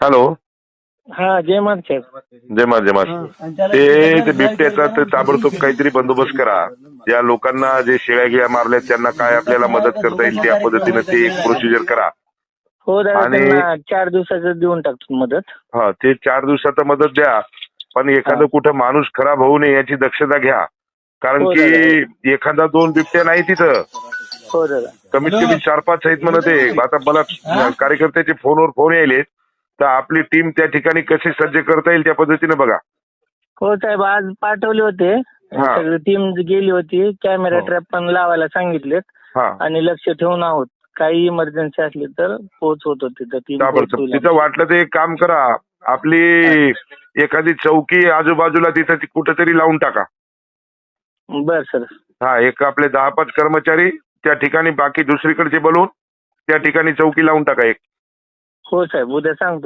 Hello. हा जय मान साहेब. जय मा जय मा. ते बिबट्याचा तर ताबडतोब काहीतरी बंदोबस्त करा. ज्या लोकांना जे शेळ्या गिळ्या मारल्या त्यांना काय आपल्याला मदत करता येईल त्या पद्धतीने ते एक प्रोसिजर करा. हो दादा, आणि त्यांना 4 दिवसाचं देऊन टाकतो मदत. हा ते 4 दिवसात मदत द्या. पण एखादं कुठं माणूस खराब होऊ नये याची दक्षता घ्या. कारण हो की दादा. एखादा 2 बिबट्या नाही तिथं, हो दादा. कमीत कमी 4-5 आहेत म्हणते. आता मला कार्यकर्त्याचे फोनवर फोन यायले, तर आपली टीम त्या ठिकाणी कशी सज्ज करता येईल त्या पद्धतीने बघा. हो साहेब, आज पाठवले होते. हा. सगळी टीम गेली होती. कॅमेरा हो. ट्रॅप पण लावायला सांगितलेत हा आणि लक्ष ठेवून आहोत. काही इमर्जन्सी असली तर पोहोचवतो तिथं. टीम ताबडतोब पोहोचवली तिथं आमची. वाटलं तर एक काम करा. आपली एखादी चौकी आजूबाजूला तिथं ती कुठेतरी लावून टाका. बर सर. हा एक आपले 10-5 कर्मचारी त्या ठिकाणी, बाकी दुसरीकडचे बोलवून त्या ठिकाणी चौकी लावून टाका एक. हो साहेब, उद्या सांगतो